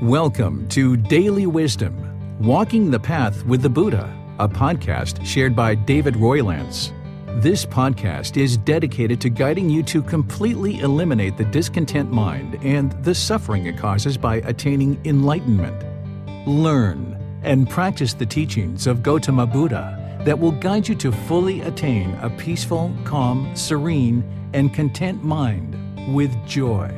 Welcome to Daily Wisdom, Walking the Path with the Buddha, a podcast shared by David Roylance. This podcast is dedicated to guiding you to completely eliminate the discontent mind and the suffering it causes by attaining enlightenment. Learn and practice the teachings of Gautama Buddha that will guide you to fully attain a peaceful, calm, serene, and content mind with joy.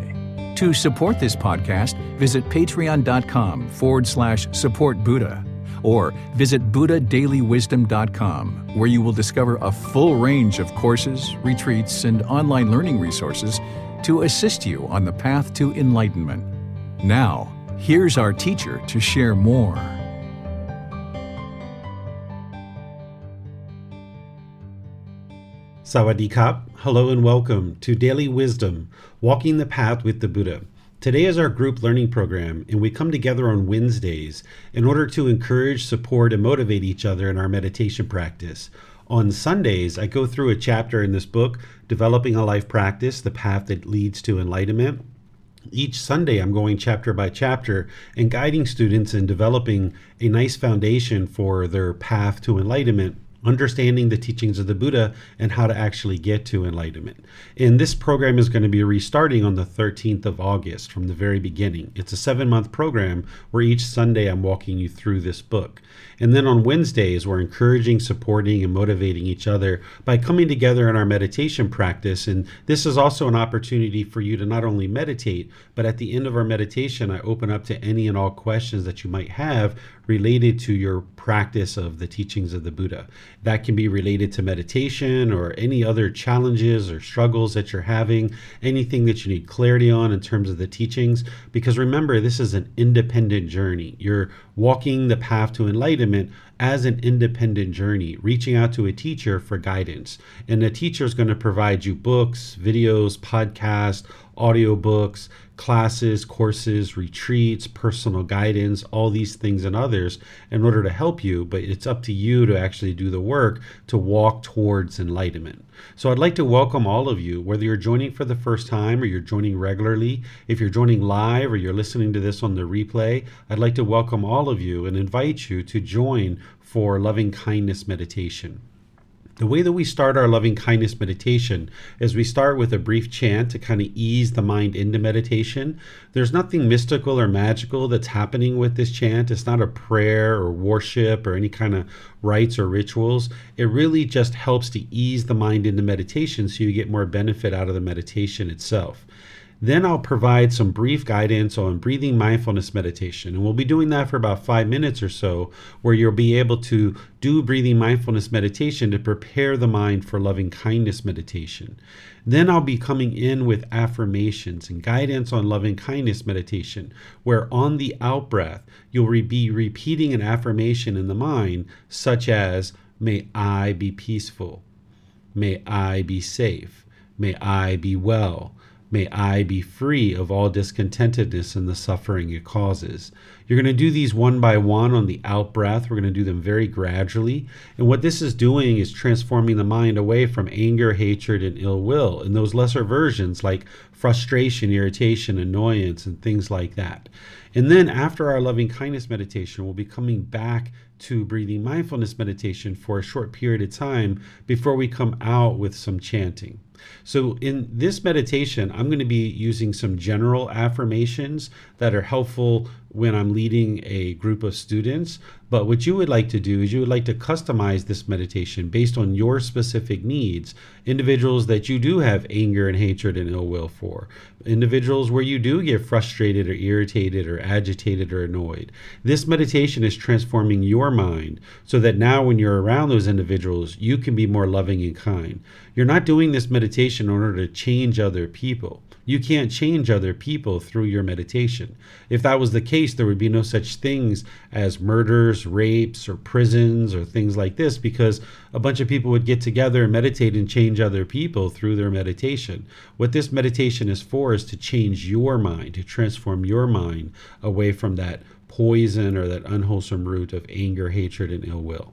To support this podcast, visit patreon.com/support Buddha or visit buddhadailywisdom.com, where you will discover a full range of courses, retreats, and online learning resources to assist you on the path to enlightenment. Now, here's our teacher to share more. Sawadee Kap. Hello and welcome to Daily Wisdom, Walking the Path with the Buddha. Today is our group learning program, and we come together on Wednesdays in order to encourage, support, and motivate each other in our meditation practice. On Sundays, I go through a chapter in this book, Developing a Life Practice, the Path That Leads to Enlightenment. Each Sunday, I'm going chapter by chapter and guiding students in developing a nice foundation for their path to enlightenment, understanding the teachings of the Buddha and how to actually get to enlightenment. And this program is going to be restarting on the 13th of August from the very beginning. It's a 7-month program where each Sunday I'm walking you through this book. And then on Wednesdays, we're encouraging, supporting, and motivating each other by coming together in our meditation practice. And this is also an opportunity for you to not only meditate, but at the end of our meditation, I open up to any and all questions that you might have related to your practice of the teachings of the Buddha. That can be related to meditation or any other challenges or struggles that you're having, anything that you need clarity on in terms of the teachings. Because remember, this is an independent journey. You're walking the path to enlightenment as an independent journey, reaching out to a teacher for guidance. And the teacher is going to provide you books, videos, podcasts, audiobooks, classes, courses, retreats, personal guidance, all these things and others in order to help you, but it's up to you to actually do the work to walk towards enlightenment. So I'd like to welcome all of you, whether you're joining for the first time or you're joining regularly. If you're joining live or you're listening to this on the replay, I'd like to welcome all of you and invite you to join for loving kindness meditation. The way that we start our loving kindness meditation is we start with a brief chant to kind of ease the mind into meditation. There's nothing mystical or magical that's happening with this chant. It's not a prayer or worship or any kind of rites or rituals. It really just helps to ease the mind into meditation so you get more benefit out of the meditation itself. Then I'll provide some brief guidance on breathing mindfulness meditation. And we'll be doing that for about 5 minutes or so, where you'll be able to do breathing mindfulness meditation to prepare the mind for loving kindness meditation. Then I'll be coming in with affirmations and guidance on loving kindness meditation, where on the out breath, you'll be repeating an affirmation in the mind, such as, may I be peaceful, may I be safe, may I be well, may I be free of all discontentedness and the suffering it causes. You're going to do these one by one on the out breath. We're going to do them very gradually. And what this is doing is transforming the mind away from anger, hatred, and ill will, and those lesser versions like frustration, irritation, annoyance, and things like that. And then after our loving kindness meditation, we'll be coming back to breathing mindfulness meditation for a short period of time before we come out with some chanting. So in this meditation, I'm going to be using some general affirmations that are helpful when I'm leading a group of students. But what you would like to do is you would like to customize this meditation based on your specific needs. Individuals that you do have anger and hatred and ill will for. Individuals where you do get frustrated or irritated or agitated or annoyed. This meditation is transforming your mind so that now when you're around those individuals, you can be more loving and kind. You're not doing this meditation in order to change other people. You can't change other people through your meditation. If that was the case, there would be no such things as murders, rapes, or prisons, or things like this, because a bunch of people would get together and meditate and change other people through their meditation. What this meditation is for is to change your mind, to transform your mind away from that poison or that unwholesome root of anger, hatred, and ill will.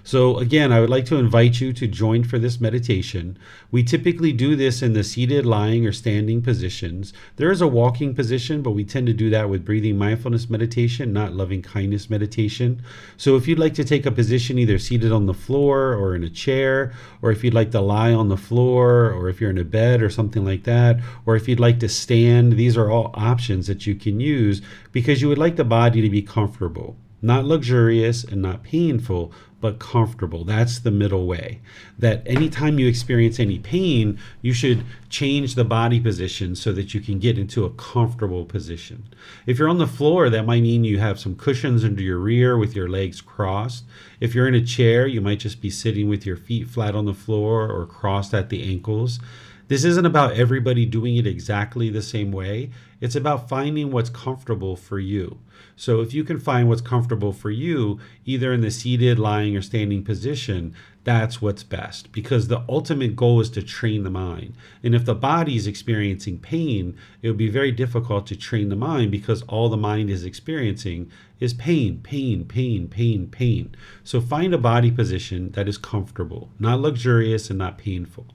So again, I would like to invite you to join for this meditation. We typically do this in the seated, lying, or standing positions. There is a walking position, but we tend to do that with breathing mindfulness meditation, not loving kindness meditation. So if you'd like to take a position either seated on the floor or in a chair, or if you'd like to lie on the floor, or if you're in a bed or something like that, or if you'd like to stand, these are all options that you can use because you would like the body to be comfortable. Not luxurious and not painful, but comfortable. That's the middle way. That anytime you experience any pain, you should change the body position so that you can get into a comfortable position. If you're on the floor, that might mean you have some cushions under your rear with your legs crossed. If you're in a chair, you might just be sitting with your feet flat on the floor or crossed at the ankles. This isn't about everybody doing it exactly the same way. It's about finding what's comfortable for you. So if you can find what's comfortable for you, either in the seated, lying, or standing position, that's what's best, because the ultimate goal is to train the mind. And if the body is experiencing pain, it would be very difficult to train the mind because all the mind is experiencing is pain, pain, pain, pain, pain. So find a body position that is comfortable, not luxurious and not painful.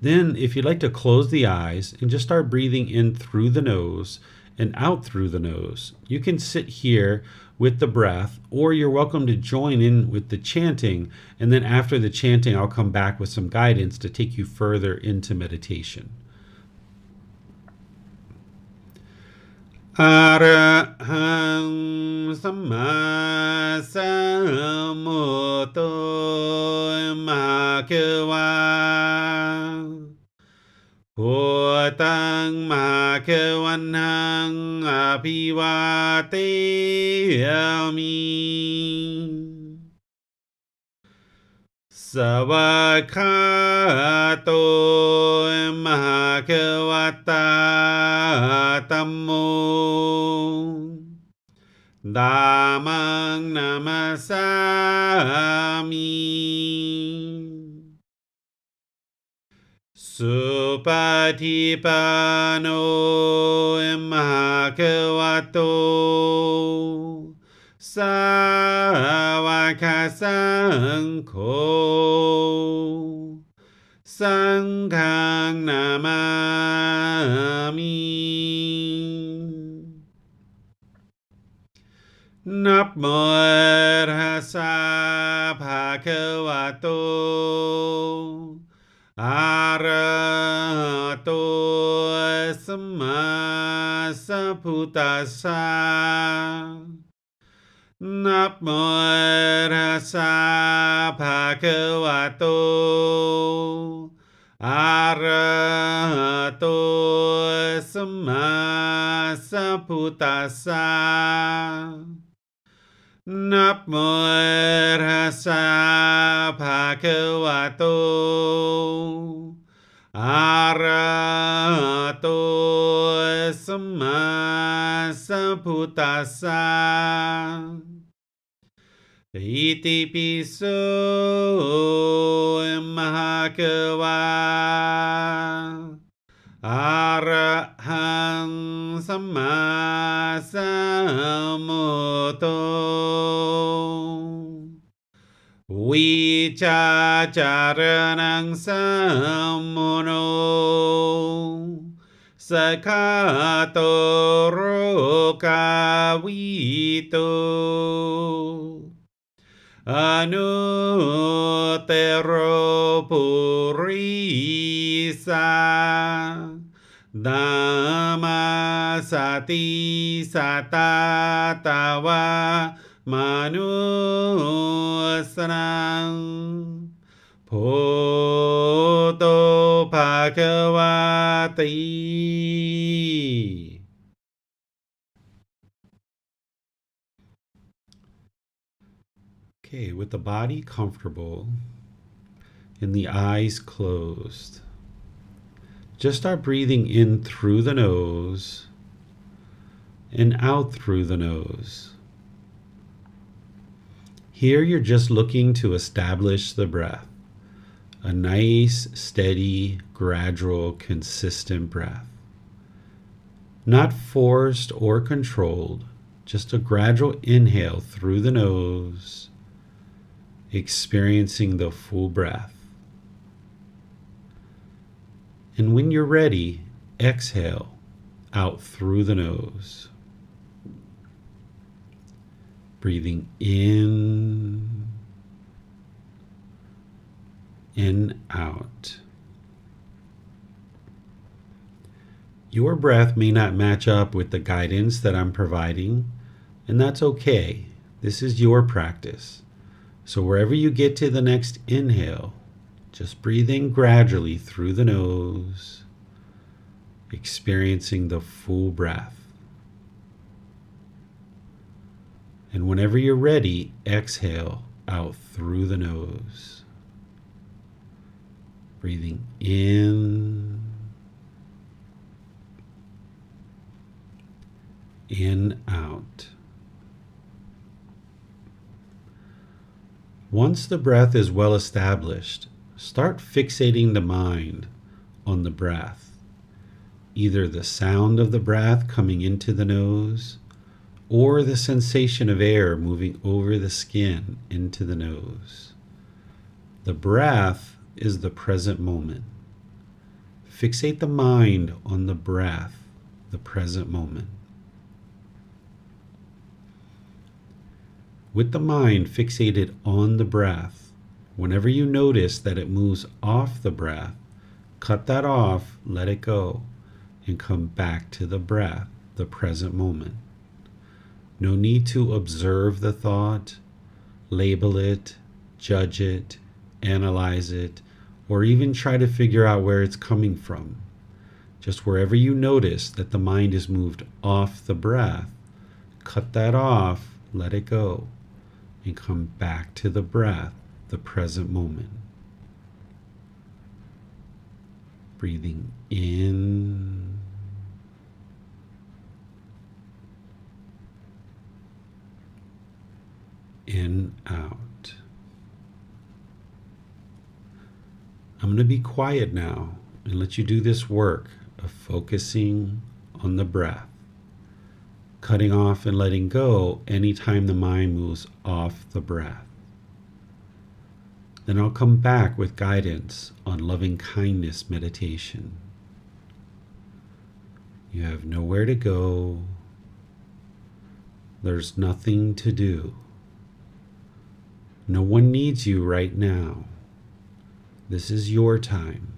Then, if you'd like to close the eyes and just start breathing in through the nose and out through the nose, you can sit here with the breath, or you're welcome to join in with the chanting. And then after the chanting, I'll come back with some guidance to take you further into meditation. Arahang Samma Sambuddho Bhagava Bhutang Bhagavanang Abhivateyami Savakato Bhagavata Tammo Dhammang Namasami Supatipano Bhagavato Savakasangho Sanghang Namami Namo Tassa Bhagavato Arahato Samma Sambuddhassa Namo Tassa Bhagavato Arahato Samma Sambuddhassa Namo Tassa Bhagavato Arahato Samma Sambuddhassa Iti piso Bhagava Arahang Samma Sambuddho Vichacharanang Sammuno Sakato Rokavito Anutero Purisa Dhamma Sati Satatawa Manusanang Bhoto Bhagavati. Okay, with the body comfortable and the eyes closed, just start breathing in through the nose and out through the nose. Here you're just looking to establish the breath, a nice, steady, gradual, consistent breath. Not forced or controlled, just a gradual inhale through the nose experiencing the full breath. And when you're ready, exhale out through the nose. Breathing in and out. Your breath may not match up with the guidance that I'm providing, and that's okay. This is your practice. So wherever you get to the next inhale, just breathe in gradually through the nose, experiencing the full breath. And whenever you're ready, exhale out through the nose. Breathing in out. Once the breath is well established, start fixating the mind on the breath, either the sound of the breath coming into the nose or the sensation of air moving over the skin into the nose. The breath is the present moment. Fixate the mind on the breath, the present moment. With the mind fixated on the breath, whenever you notice that it moves off the breath, cut that off, let it go, and come back to the breath, the present moment. No need to observe the thought, label it, judge it, analyze it, or even try to figure out where it's coming from. Just wherever you notice that the mind is moved off the breath, cut that off, let it go, and come back to the breath, the present moment. Breathing in and out. I'm going to be quiet now and let you do this work of focusing on the breath, cutting off and letting go anytime the mind moves off the breath. Then I'll come back with guidance on loving kindness meditation. You have nowhere to go. There's nothing to do. No one needs you right now. This is your time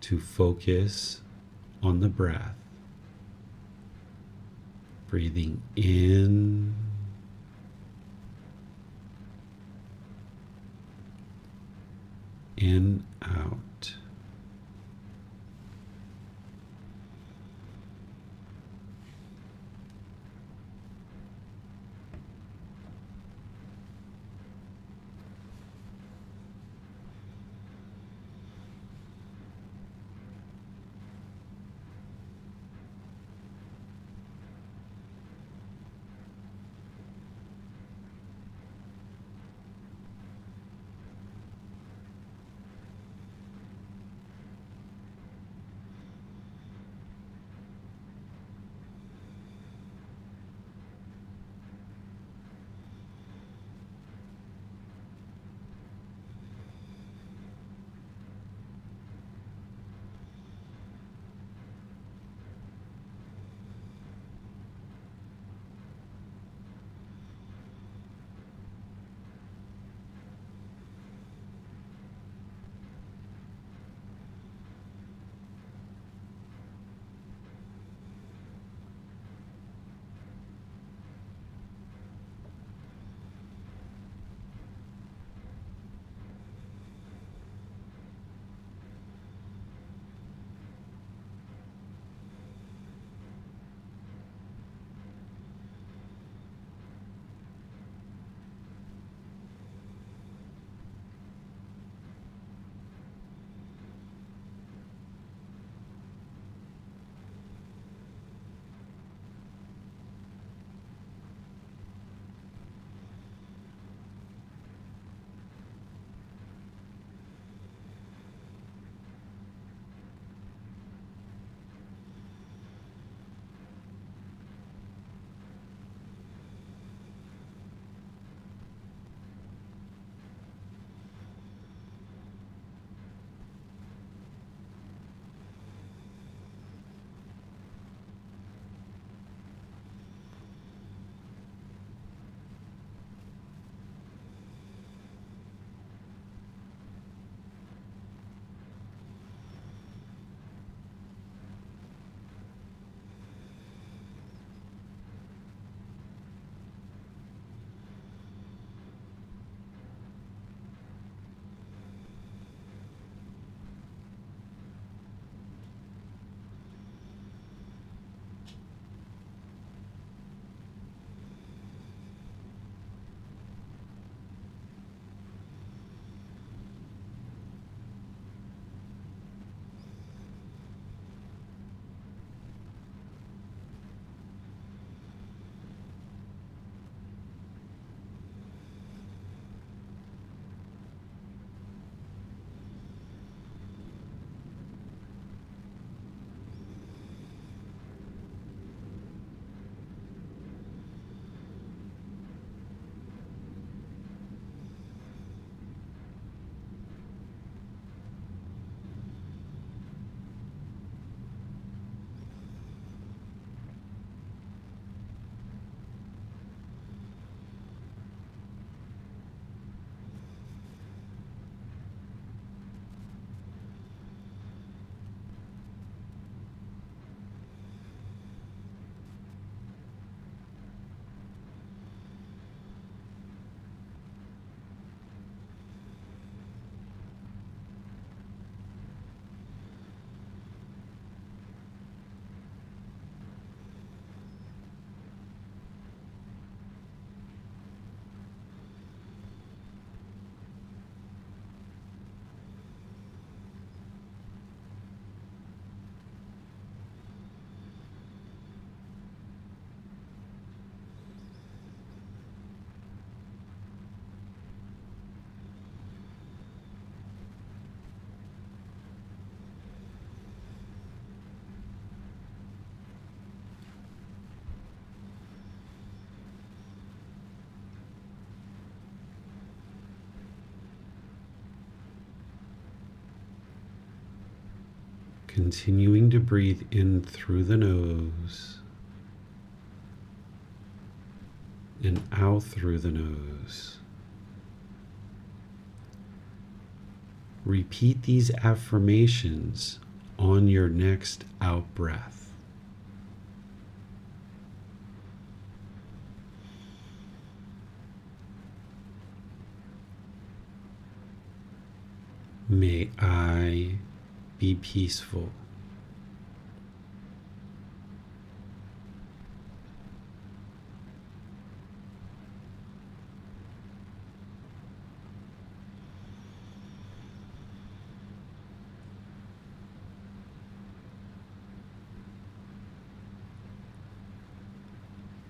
to focus on the breath. Breathing in and out. Continuing to breathe in through the nose and out through the nose. Repeat these affirmations on your next out breath. May I be peaceful.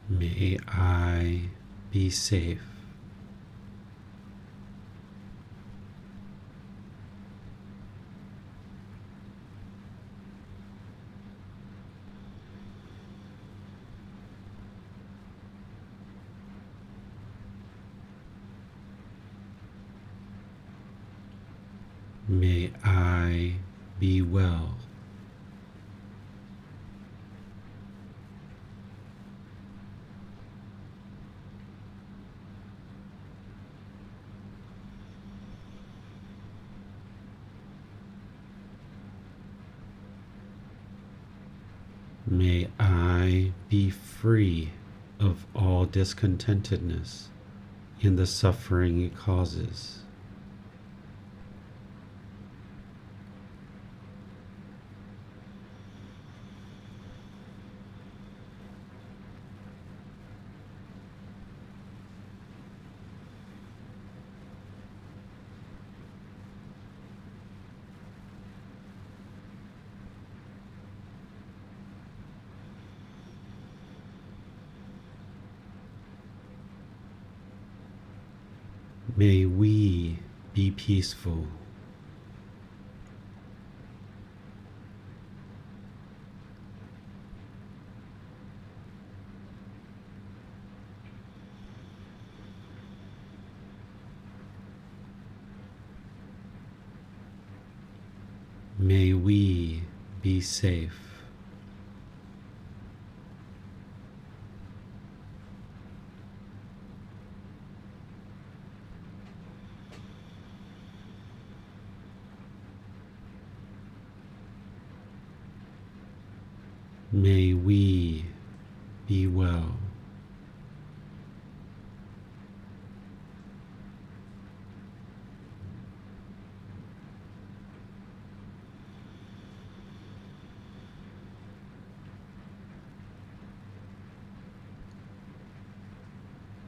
May I be safe. May I be well. May I be free of all discontentedness in the suffering it causes. May we be peaceful. May we be safe. May we be well.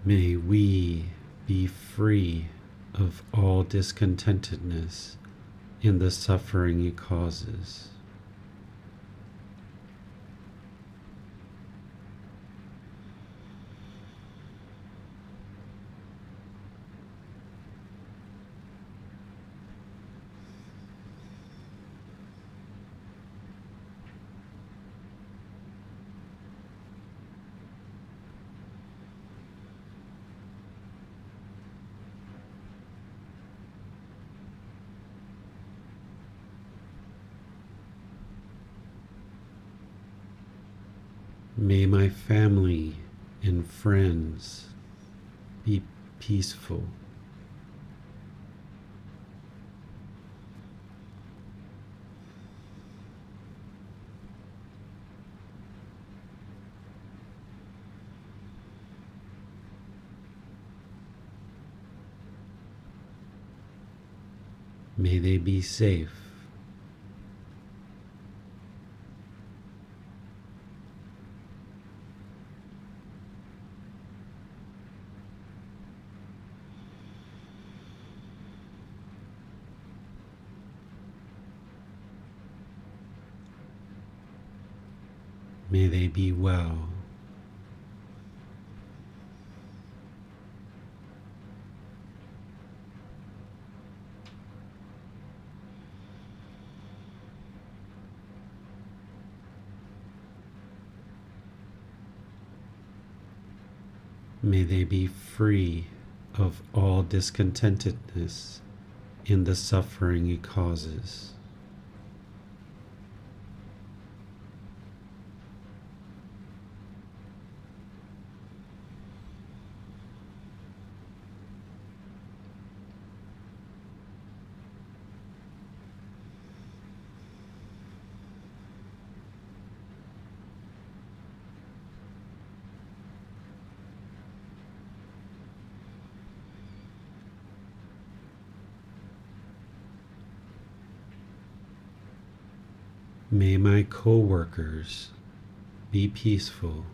May we be free of all discontentedness in the suffering it causes. May my family and friends be peaceful. May they be safe. May they be well. May they be free of all discontentedness in the suffering it causes. May my co-workers be peaceful.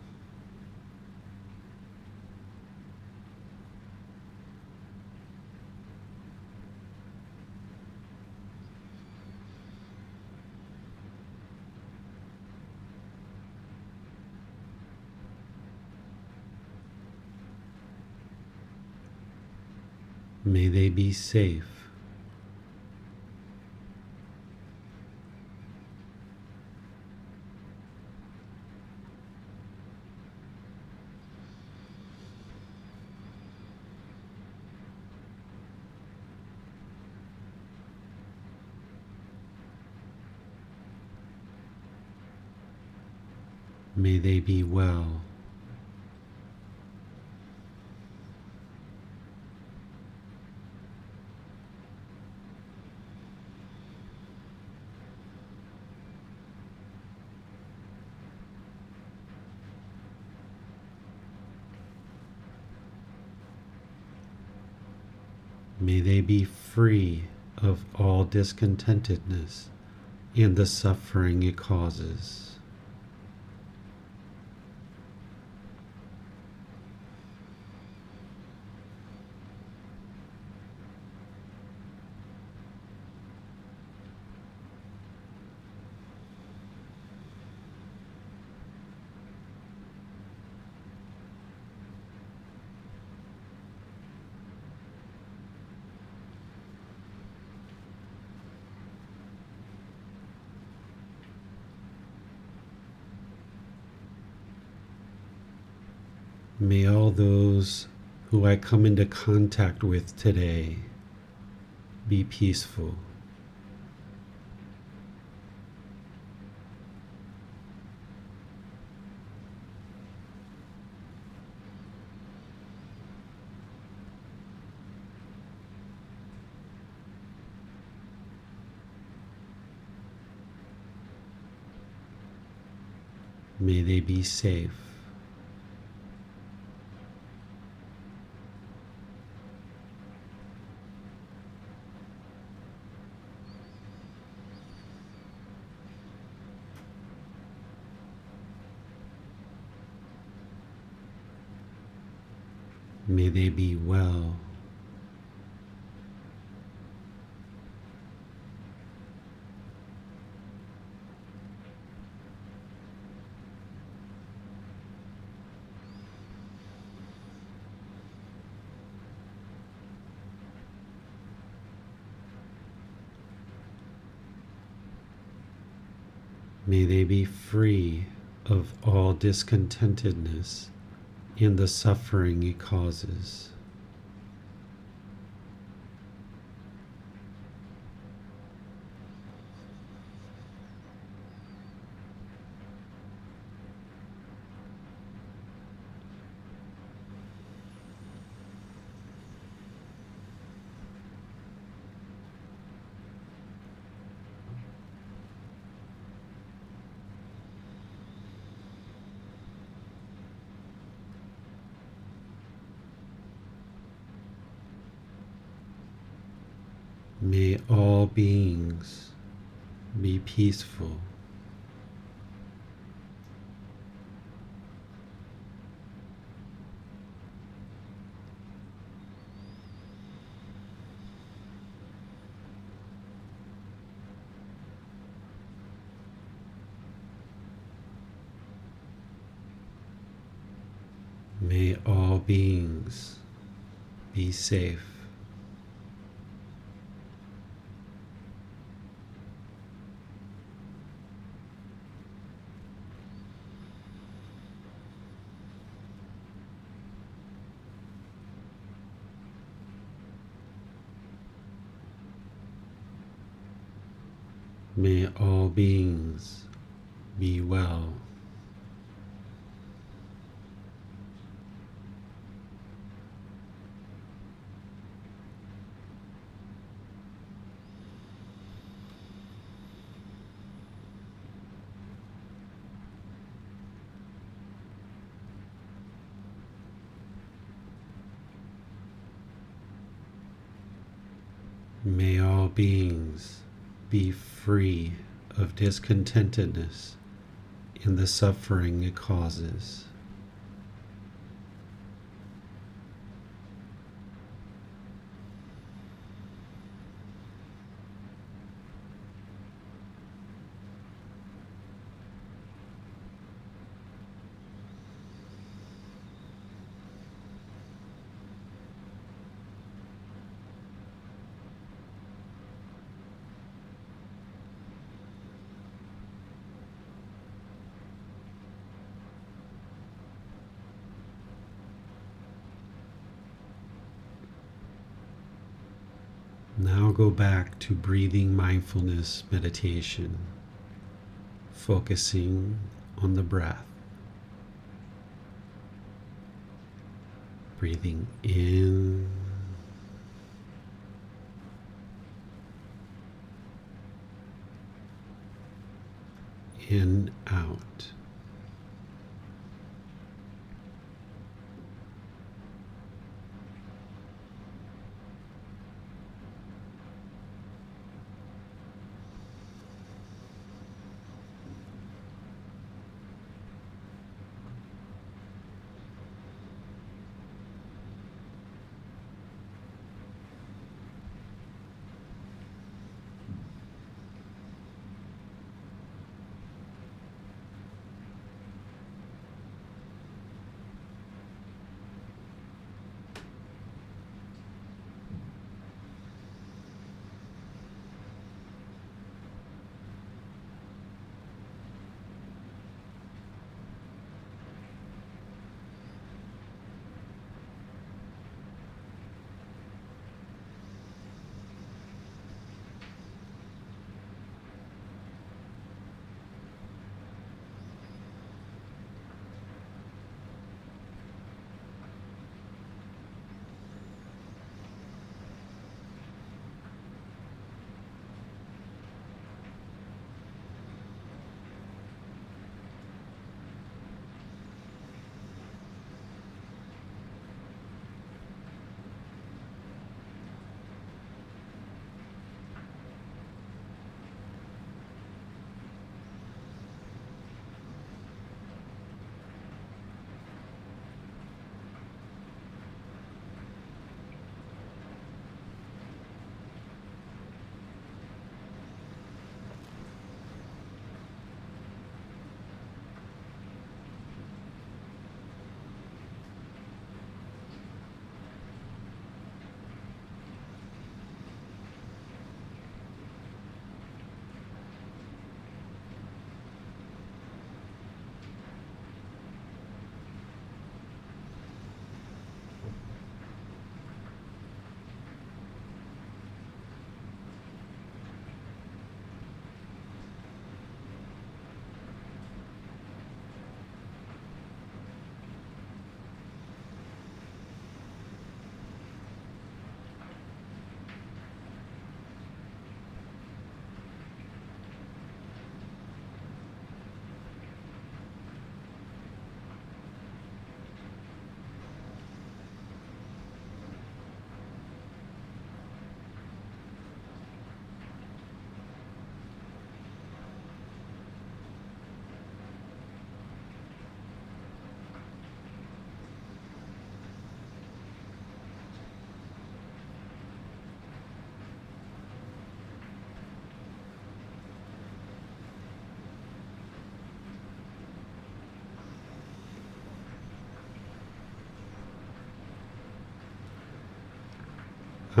May they be safe. May they be well. May they be free of all discontentedness and the suffering it causes. May all those who I come into contact with today be peaceful. May they be safe. May they be well. May they be free of all discontentedness and the suffering it causes. May all beings be peaceful. May all beings be safe. May all beings be well. May all beings be free of discontentedness in the suffering it causes. Now go back to breathing mindfulness meditation, focusing on the breath. Breathing in out.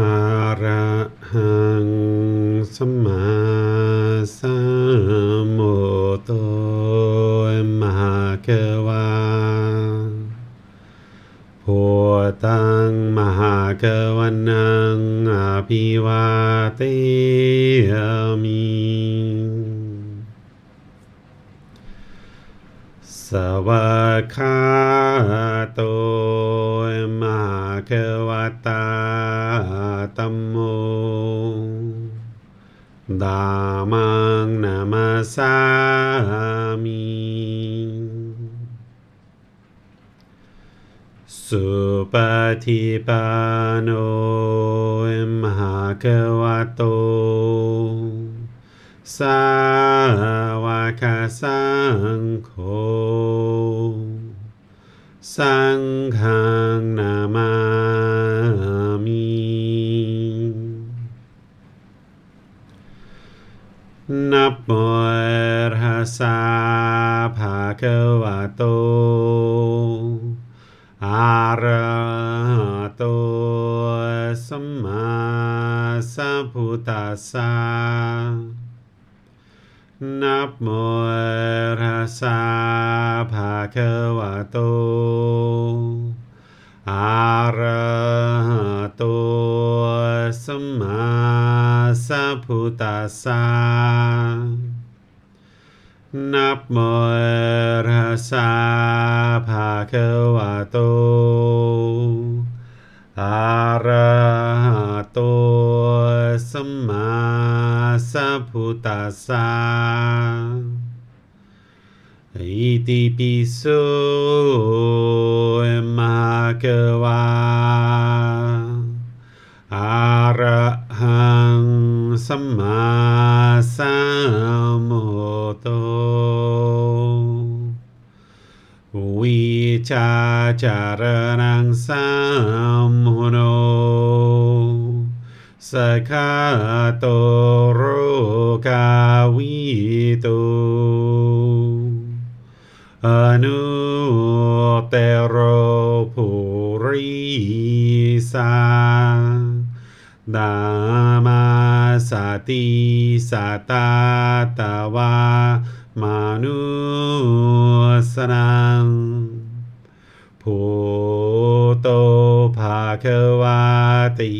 อะระหังสัมมาสัมพุทโธมหาเกวาพุทธังมหาเกวันนังอภิวาเทมิสวากขาโตมหาเกวตาธัมโมธัมมังนามัสสามิสุปฏิปันโนมหาเกวโตสา วกสังโฆสังฆังนามามินะโมตัสสะภะคะวะโตอะระหะโตสัมมาสัมพุทธัสสะนะโมตัสสะภะคะวะโตอะระหะโตสัมมาสัมพุทธัสสะนะโมตัสสะภะคะวะโตอะระหะโตสัมมาสัมพุทธัสสะอิติปิโสมะคะวะอะระหังสัมมาสัมพุทโธวิชาจารณังสัมมุโนสกขาโตโรกาวิโตอนุเตโรภูริสาดามาสติสัตตาตวามนุสนังพุทโธภะคะวะติ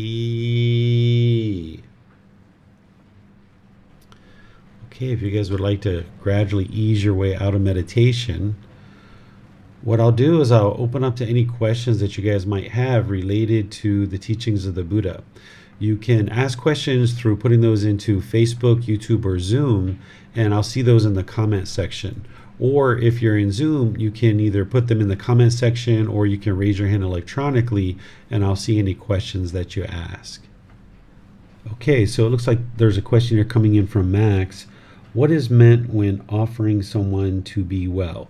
Okay, if you guys would like to gradually ease your way out of meditation, what I'll do is I'll open up to any questions that you guys might have related to the teachings of the Buddha. You can ask questions through putting those into Facebook, YouTube, or Zoom, and I'll see those in the comment section. Or if you're in Zoom, you can either put them in the comment section or you can raise your hand electronically and I'll see any questions that you ask. Okay, so it looks like there's a question here coming in from Max. What is meant when offering someone to be well?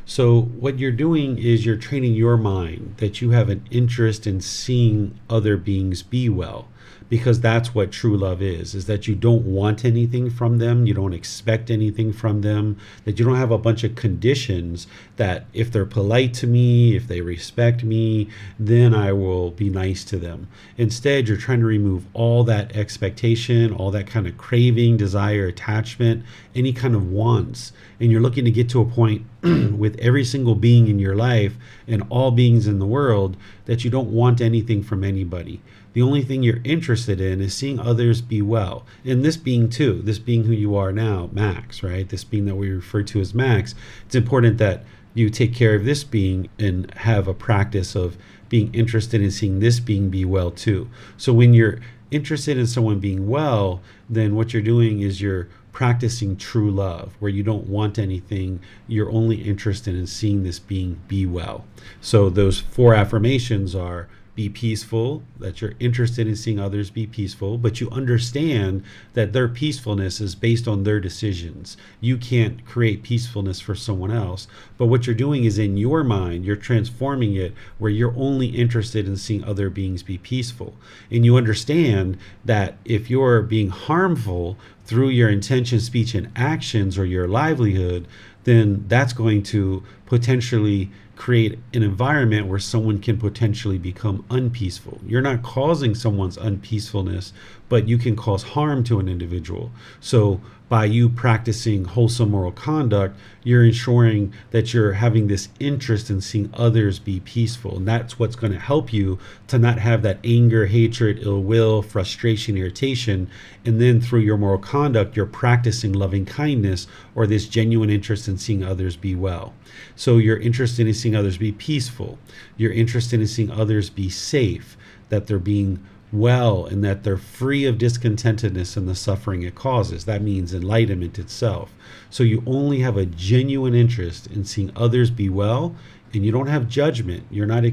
So what you're doing is you're training your mind that you have an interest in seeing other beings be well, because that's what true love is that you don't want anything from them, you don't expect anything from them, that you don't have a bunch of conditions that if they're polite to me, if they respect me, then I will be nice to them. Instead, you're trying to remove all that expectation, all that kind of craving, desire, attachment, any kind of wants, and you're looking to get to a point with every single being in your life and all beings in the world that you don't want anything from anybody. The only thing you're interested in is seeing others be well. And this being too, this being who you are now, Max, right? This being that we refer to as Max, it's important that you take care of this being and have a practice of being interested in seeing this being be well too. So when you're interested in someone being well, then what you're doing is you're practicing true love, where you don't want anything, you're only interested in seeing this being be well. So those 4 affirmations are: be peaceful, that you're interested in seeing others be peaceful, but you understand that their peacefulness is based on their decisions. You can't create peacefulness for someone else, but what you're doing is in your mind, you're transforming it where you're only interested in seeing other beings be peaceful. And you understand that if you're being harmful through your intention, speech, and actions, or your livelihood, then that's going to potentially create an environment where someone can potentially become unpeaceful. You're not causing someone's unpeacefulness, but you can cause harm to an individual. So by you practicing wholesome moral conduct, you're ensuring that you're having this interest in seeing others be peaceful. And that's what's going to help you to not have that anger, hatred, ill will, frustration, irritation. And then through your moral conduct, you're practicing loving kindness, or this genuine interest in seeing others be well. So you're interested in seeing others be peaceful. You're interested in seeing others be safe, that they're being well, and that they're free of discontentedness and the suffering it causes. That means enlightenment itself. So you only have a genuine interest in seeing others be well, and you don't have judgment. You're not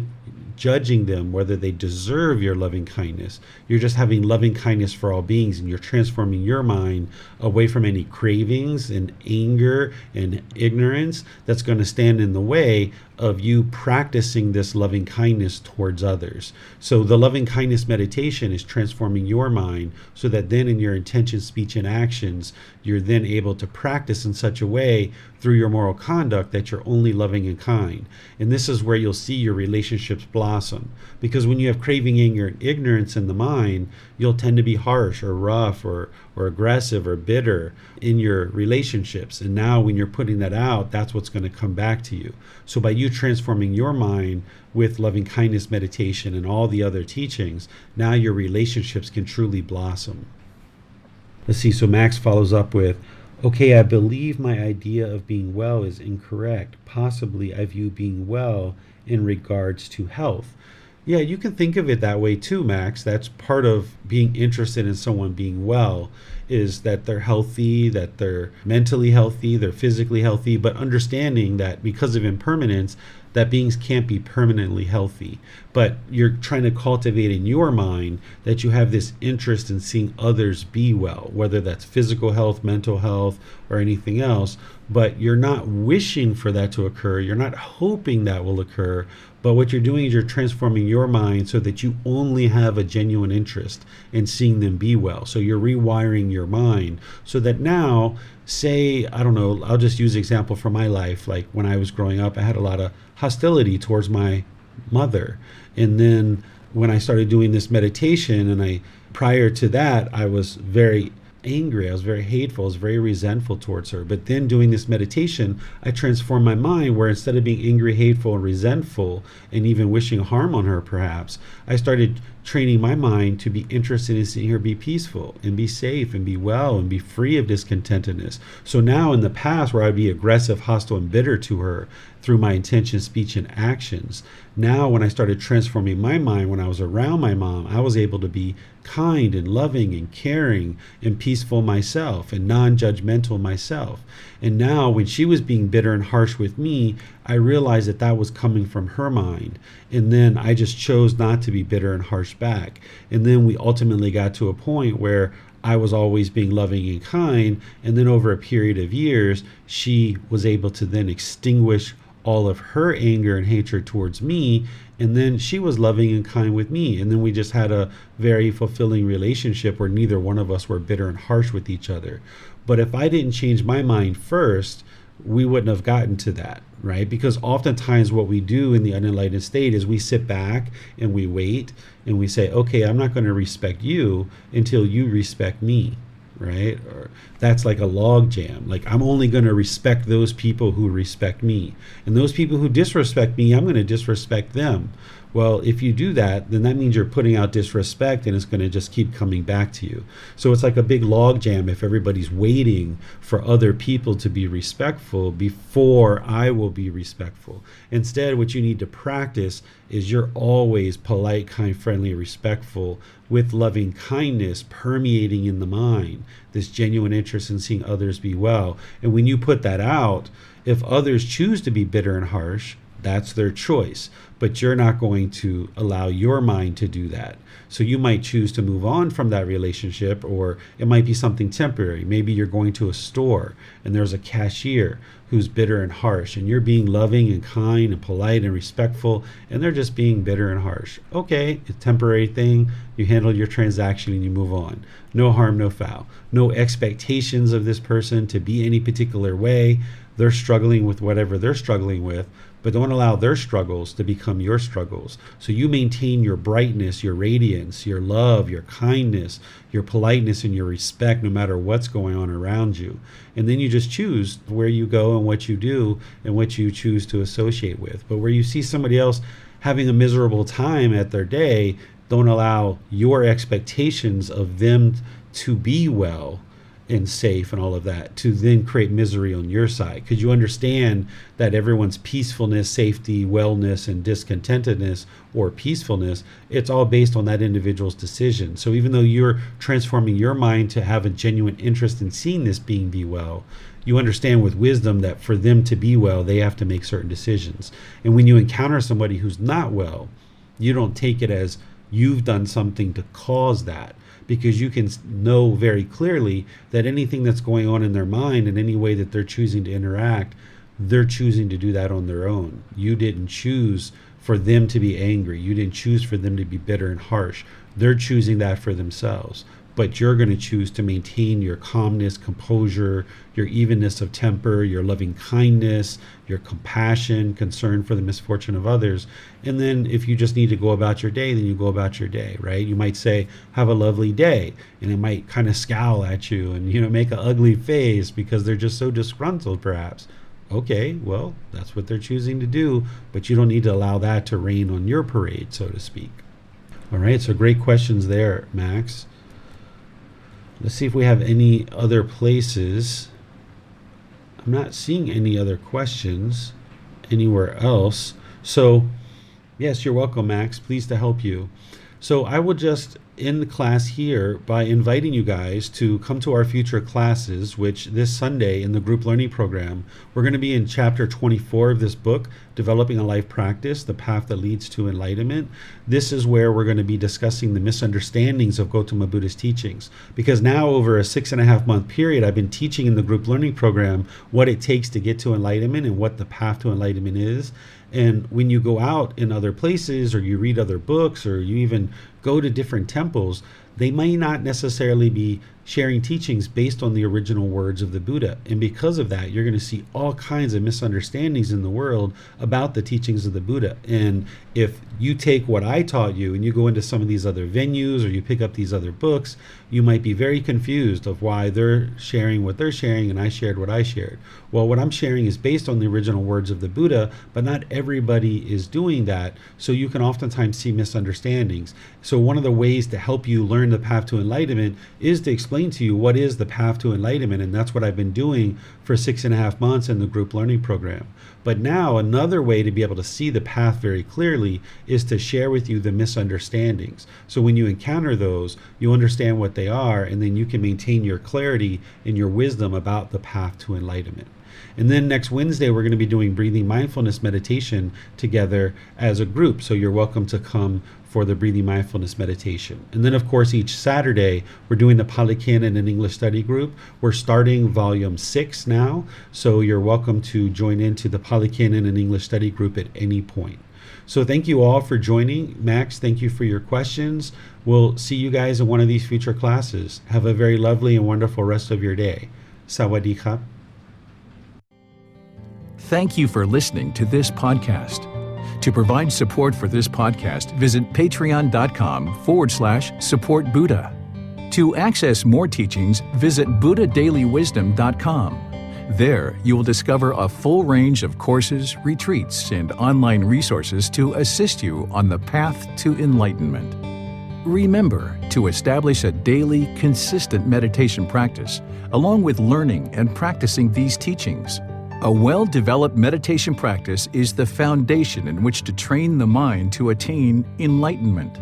judging them whether they deserve your loving kindness. You're just having loving kindness for all beings, and you're transforming your mind away from any cravings and anger and ignorance that's going to stand in the way of you practicing this loving kindness towards others. So the loving kindness meditation is transforming your mind so that then in your intention, speech, and actions, you're then able to practice in such a way through your moral conduct that you're only loving and kind. And this is where you'll see your relationships blossom. Because when you have craving, anger, and ignorance in the mind, you'll tend to be harsh or rough or aggressive or bitter in your relationships. And now when you're putting that out, that's what's going to come back to you. So by you transforming your mind with loving kindness meditation and all the other teachings, now your relationships can truly blossom. Let's see, so Max follows up with, okay, I believe my idea of being well is incorrect. Possibly I view being well in regards to health. Yeah, you can think of it that way too, Max. That's part of being interested in someone being well, is that they're healthy, that they're mentally healthy, they're physically healthy, but understanding that because of impermanence, that beings can't be permanently healthy. But you're trying to cultivate in your mind that you have this interest in seeing others be well, whether that's physical health, mental health, or anything else. But you're not wishing for that to occur. You're not hoping that will occur. But what you're doing is you're transforming your mind so that you only have a genuine interest in seeing them be well. So you're rewiring your mind so that now, say, I don't know, I'll just use an example from my life. Like when I was growing up, I had a lot of hostility towards my mother. And then when I started doing this meditation, and prior to that, I was very angry, I was very hateful, I was very resentful towards her. But then doing this meditation, I transformed my mind where instead of being angry, hateful, and resentful, and even wishing harm on her perhaps, I started training my mind to be interested in seeing her be peaceful and be safe and be well and be free of discontentedness. So now in the past where I'd be aggressive, hostile, and bitter to her through my intention, speech, and actions, now when I started transforming my mind, when I was around my mom, I was able to be kind and loving and caring and peaceful myself and non-judgmental myself. And now when she was being bitter and harsh with me, I realized that that was coming from her mind. And then I just chose not to be bitter and harsh back. And then we ultimately got to a point where I was always being loving and kind. And then over a period of years, she was able to then extinguish all of her anger and hatred towards me. And then she was loving and kind with me. And then we just had a very fulfilling relationship where neither one of us were bitter and harsh with each other. But if I didn't change my mind first, we wouldn't have gotten to that, right? Because oftentimes what we do in the unenlightened state is we sit back and we wait and we say, okay, I'm not going to respect you until you respect me, right? Or that's like a log jam. Like I'm only going to respect those people who respect me. And those people who disrespect me, I'm going to disrespect them. Well, if you do that, then that means you're putting out disrespect and it's going to just keep coming back to you. So it's like a big log jam if everybody's waiting for other people to be respectful before I will be respectful. Instead, what you need to practice is you're always polite, kind, friendly, respectful with loving kindness permeating in the mind, this genuine interest in seeing others be well. And when you put that out, if others choose to be bitter and harsh, that's their choice, but you're not going to allow your mind to do that. So you might choose to move on from that relationship, or it might be something temporary. Maybe you're going to a store and there's a cashier who's bitter and harsh, and you're being loving and kind and polite and respectful, and they're just being bitter and harsh. Okay, it's a temporary thing. You handle your transaction and you move on. No harm, no foul. No expectations of this person to be any particular way. They're struggling with whatever they're struggling with, but don't allow their struggles to become your struggles. So you maintain your brightness, your radiance, your love, your kindness, your politeness, and your respect no matter what's going on around you. And then you just choose where you go and what you do and what you choose to associate with. But where you see somebody else having a miserable time at their day, don't allow your expectations of them to be well and safe and all of that to then create misery on your side, because you understand that everyone's peacefulness, safety, wellness, and discontentedness or peacefulness, it's all based on that individual's decision. So even though you're transforming your mind to have a genuine interest in seeing this being be well, you understand with wisdom that for them to be well, they have to make certain decisions. And when you encounter somebody who's not well, You don't take it as you've done something to cause that, because you can know very clearly that anything that's going on in their mind and any way that they're choosing to interact, they're choosing to do that on their own. You didn't choose for them to be angry. You didn't choose for them to be bitter and harsh. They're choosing that for themselves. But you're going to choose to maintain your calmness, composure, your evenness of temper, your loving kindness, your compassion, concern for the misfortune of others. And then if you just need to go about your day, then you go about your day, right? You might say, have a lovely day. And it might kind of scowl at you and, make an ugly face because they're just so disgruntled perhaps. Okay, well, that's what they're choosing to do, but you don't need to allow that to rain on your parade, so to speak. All right, so great questions there, Max. Let's see if we have any other places. I'm not seeing any other questions anywhere else. So, yes, you're welcome, Max. Pleased to help you. So I will just end the class here by inviting you guys to come to our future classes, which this Sunday in the group learning program, we're going to be in chapter 24 of this book, Developing a Life Practice, The Path That Leads to Enlightenment. This is where we're going to be discussing the misunderstandings of Gautama Buddha's teachings. Because now over a 6.5 month period, I've been teaching in the group learning program what it takes to get to enlightenment and what the path to enlightenment is. And when you go out in other places or you read other books or you even go to different temples, they may not necessarily be sharing teachings based on the original words of the Buddha. And because of that, you're going to see all kinds of misunderstandings in the world about the teachings of the Buddha. And if you take what I taught you and you go into some of these other venues or you pick up these other books, you might be very confused of why they're sharing what they're sharing and I shared what I shared. Well, what I'm sharing is based on the original words of the Buddha, but not everybody is doing that. So you can oftentimes see misunderstandings. So one of the ways to help you learn the path to enlightenment is to explain to you what is the path to enlightenment. And that's what I've been doing for 6.5 months in the group learning program. But now another way to be able to see the path very clearly is to share with you the misunderstandings. So when you encounter those, you understand what they are, and then you can maintain your clarity and your wisdom about the path to enlightenment. And then next Wednesday, we're going to be doing breathing mindfulness meditation together as a group. So you're welcome to come for the breathing mindfulness meditation. And then, of course, each Saturday, we're doing the Pali Canon and English study group. We're starting volume 6 now. So you're welcome to join into the Pali Canon and English study group at any point. So thank you all for joining. Max, thank you for your questions. We'll see you guys in one of these future classes. Have a very lovely and wonderful rest of your day. Sawadee krap. Thank you for listening to this podcast. To provide support for this podcast, visit patreon.com/support Buddha. To access more teachings, visit buddhadailywisdom.com. There, you will discover a full range of courses, retreats, and online resources to assist you on the path to enlightenment. Remember to establish a daily, consistent meditation practice, along with learning and practicing these teachings. A well-developed meditation practice is the foundation in which to train the mind to attain enlightenment.